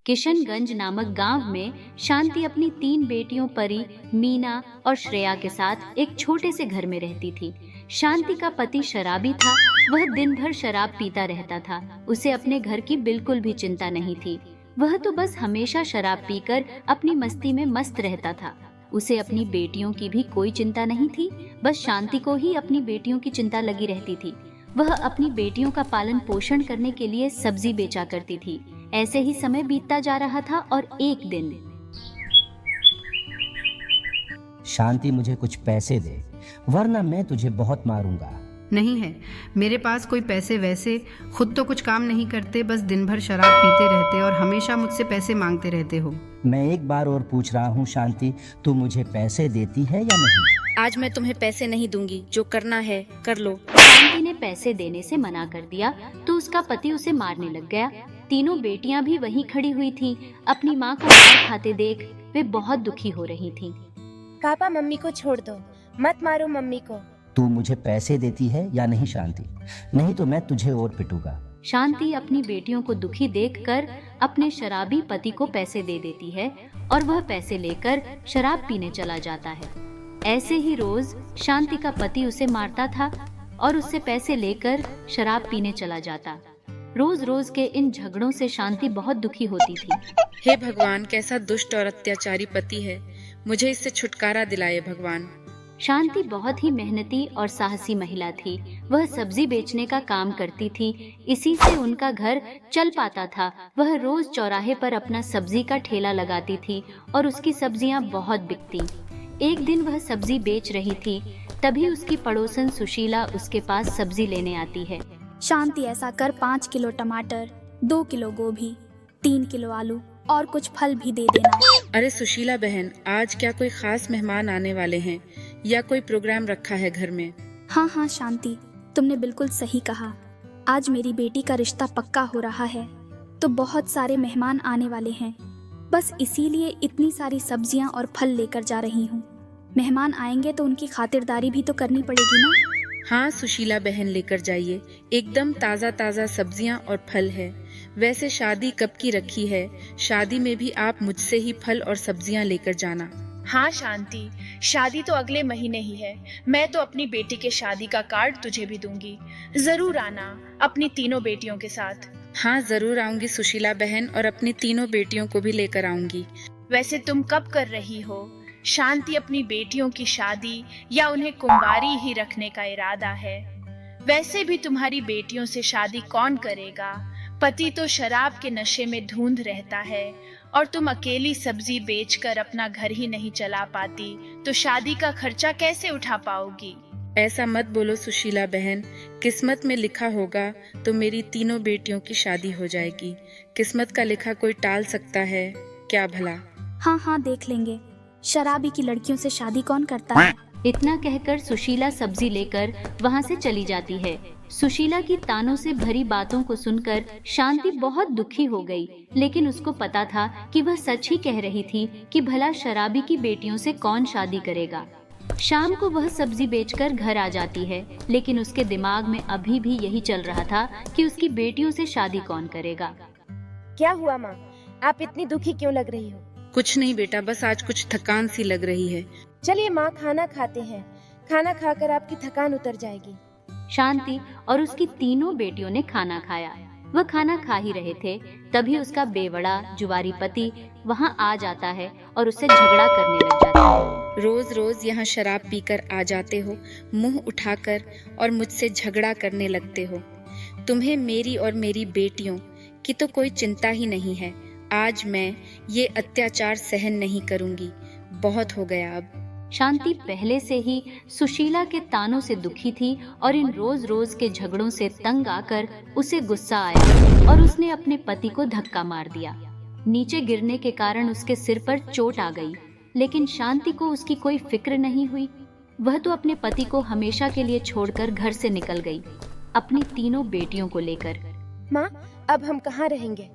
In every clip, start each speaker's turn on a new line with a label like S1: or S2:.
S1: किशनगंज नामक गांव में शांति अपनी 3 बेटियों परी, मीना और श्रेया के साथ एक छोटे से घर में रहती थी। शांति का पति शराबी था। वह दिन भर शराब पीता रहता था। उसे अपने घर की बिल्कुल भी चिंता नहीं थी। वह तो बस हमेशा शराब पीकर अपनी मस्ती में मस्त रहता था। उसे अपनी बेटियों की भी कोई चिंता नहीं थी। बस शांति को ही अपनी बेटियों की चिंता लगी रहती थी। वह अपनी बेटियों का पालन पोषण करने के लिए सब्जी बेचा करती थी। ऐसे ही समय बीतता जा रहा था और एक दिन
S2: शांति, मुझे कुछ पैसे दे, वरना मैं तुझे बहुत मारूंगा।
S3: नहीं है मेरे पास कोई पैसे। वैसे खुद तो कुछ काम नहीं करते, बस दिन भर शराब पीते रहते और हमेशा मुझसे पैसे मांगते रहते हो।
S2: मैं एक बार और पूछ रहा हूँ शांति, तू मुझे पैसे देती है या नहीं?
S4: आज मैं तुम्हें पैसे नहीं दूंगी, जो करना है कर लो।
S1: शांति ने पैसे देने से मना कर दिया तो उसका पति उसे मारने लग गया। तीनों बेटियां भी वहीं खड़ी हुई थीं। अपनी माँ को मार खाते देख वे बहुत दुखी हो रही थीं।
S5: पापा मम्मी को छोड़ दो, मत मारो मम्मी को।
S2: तू मुझे पैसे देती है या नहीं शांति? नहीं तो मैं तुझे और पिटूंगा।
S1: शांति अपनी बेटियों को दुखी देखकर अपने शराबी पति को पैसे दे देती है और वह पैसे लेकर शराब पीने चला जाता है। ऐसे ही रोज शांति का पति उसे मारता था और उससे पैसे लेकर शराब पीने चला जाता। रोज रोज के इन झगड़ों से शांति बहुत दुखी होती थी।
S4: हे भगवान, कैसा दुष्ट और अत्याचारी पति है, मुझे इससे छुटकारा दिलाए भगवान।
S1: शांति बहुत ही मेहनती और साहसी महिला थी। वह सब्जी बेचने का काम करती थी। इसी से उनका घर चल पाता था। वह रोज चौराहे पर अपना सब्जी का ठेला लगाती थी और उसकी सब्जियां बहुत बिकती। एक दिन वह सब्जी बेच रही थी, तभी उसकी पड़ोसन सुशीला उसके पास सब्जी लेने आती है।
S6: शांति, ऐसा कर 5 किलो टमाटर, 2 किलो गोभी, 3 किलो आलू और कुछ फल भी दे देना।
S4: अरे सुशीला बहन, आज क्या कोई खास मेहमान आने वाले हैं या कोई प्रोग्राम रखा है घर में?
S6: हाँ शांति, तुमने बिल्कुल सही कहा। आज मेरी बेटी का रिश्ता पक्का हो रहा है तो बहुत सारे मेहमान आने वाले हैं। बस इसीलिए इतनी सारी सब्जियां और फल लेकर जा रही हूँ। मेहमान आएंगे तो उनकी खातिरदारी भी तो करनी पड़ेगी ना।
S4: हाँ सुशीला बहन, लेकर जाइए। एकदम ताज़ा ताज़ा सब्जियां और फल है। वैसे शादी कब की रखी है? शादी में भी आप मुझसे ही फल और सब्जियां लेकर जाना।
S7: हाँ शांति, शादी तो अगले महीने ही है। मैं तो अपनी बेटी के शादी का कार्ड तुझे भी दूंगी। जरूर आना अपनी तीनों बेटियों के साथ।
S4: हाँ जरूर आऊंगी सुशीला बहन, और अपनी तीनों बेटियों को भी लेकर आऊंगी।
S7: वैसे तुम कब कर रही हो? शांति अपनी बेटियों की शादी या उन्हें कुंवारी ही रखने का इरादा है? वैसे भी तुम्हारी बेटियों से शादी कौन करेगा? पति तो शराब के नशे में धुंध रहता है और तुम अकेली सब्जी बेचकर अपना घर ही नहीं चला पाती, तो शादी का खर्चा कैसे उठा पाओगी?
S4: ऐसा मत बोलो सुशीला बहन। किस्मत में लिखा होगा तो मेरी तीनों बेटियों की शादी हो जाएगी। किस्मत का लिखा कोई टाल सकता है क्या भला?
S6: हाँ देख लेंगे। शराबी की लड़कियों से शादी कौन करता है?
S1: इतना कहकर सुशीला सब्जी लेकर वहाँ से चली जाती है। सुशीला की तानों से भरी बातों को सुनकर शांति बहुत दुखी हो गई, लेकिन उसको पता था कि वह सच ही कह रही थी कि भला शराबी की बेटियों से कौन शादी करेगा। शाम को वह सब्जी बेचकर घर आ जाती है, लेकिन उसके दिमाग में अभी भी यही चल रहा था कि उसकी बेटियों से शादी कौन करेगा।
S5: क्या हुआ माँ, आप इतनी दुखी क्यों लग रही हो?
S4: कुछ नहीं बेटा, बस आज कुछ थकान सी लग रही है।
S5: चलिए माँ, खाना खाते हैं। खाना खाकर आपकी थकान उतर जाएगी।
S1: शांति और उसकी तीनों बेटियों ने खाना खाया। वह खाना खा ही रहे थे, तभी उसका बेवड़ा जुआरी पति वहाँ आ जाता है और उससे झगड़ा करने लग जाता है।
S4: रोज रोज यहाँ शराब पीकर आ जाते हो, मुंह उठाकर, और मुझसे झगड़ा करने लगते हो। तुम्हें मेरी और मेरी बेटियों की तो कोई चिंता ही नहीं है। आज मैं ये अत्याचार सहन नहीं करूंगी। बहुत हो गया अब।
S1: शांति पहले से ही सुशीला के तानों से दुखी थी और इन रोज रोज के झगड़ों से तंग आकर उसे गुस्सा आया और उसने अपने पति को धक्का मार दिया। नीचे गिरने के कारण उसके सिर पर चोट आ गई, लेकिन शांति को उसकी कोई फिक्र नहीं हुई। वह तो अपने पति को हमेशा के लिए छोड़कर घर से निकल गई, अपनी तीनों बेटियों को लेकर।
S5: माँ, अब हम कहाँ रहेंगे?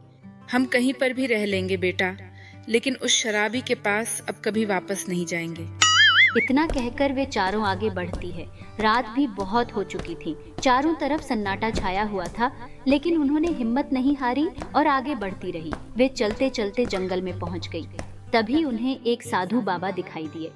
S4: हम कहीं पर भी रह लेंगे बेटा, लेकिन उस शराबी के पास अब कभी वापस नहीं जाएंगे।
S1: इतना कहकर वे चारों आगे बढ़ती है। रात भी बहुत हो चुकी थी, चारों तरफ सन्नाटा छाया हुआ था, लेकिन उन्होंने हिम्मत नहीं हारी और आगे बढ़ती रही। वे चलते चलते जंगल में पहुंच गई। तभी उन्हें एक साधु बाबा दिखाई दिए।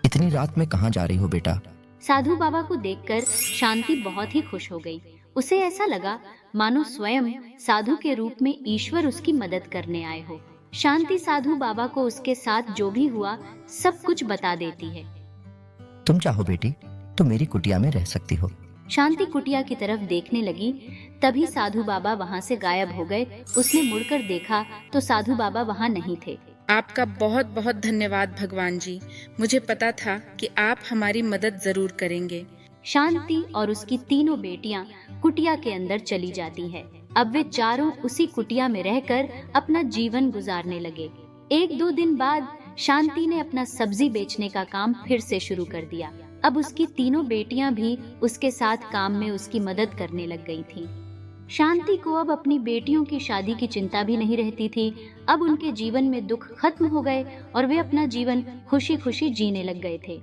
S8: इतनी रात में कहाँ जा रही हो बेटा?
S1: साधु बाबा को देखकर शांति बहुत ही खुश हो गई। उसे ऐसा लगा मानो स्वयं साधु के रूप में ईश्वर उसकी मदद करने आए हो। शांति साधु बाबा को उसके साथ जो भी हुआ सब कुछ बता देती है।
S8: तुम चाहो बेटी तो मेरी कुटिया में रह सकती हो।
S1: शांति कुटिया की तरफ देखने लगी, तभी साधु बाबा वहाँ से गायब हो गए। उसने मुड़कर देखा तो साधु बाबा वहाँ नहीं थे।
S4: आपका बहुत बहुत धन्यवाद भगवान जी। मुझे पता था कि आप हमारी मदद जरूर करेंगे।
S1: शांति और उसकी तीनों बेटियां कुटिया के अंदर चली जाती है। अब वे चारों उसी कुटिया में रहकर अपना जीवन गुजारने लगे। 1-2 दिन बाद शांति ने अपना सब्जी बेचने का काम फिर से शुरू कर दिया। अब उसकी तीनों बेटियां भी उसके साथ काम में उसकी मदद करने लग गई थीं। शांति को अब अपनी बेटियों की शादी की चिंता भी नहीं रहती थी। अब उनके जीवन में दुख खत्म हो गए और वे अपना जीवन खुशी खुशी जीने लग गए थे।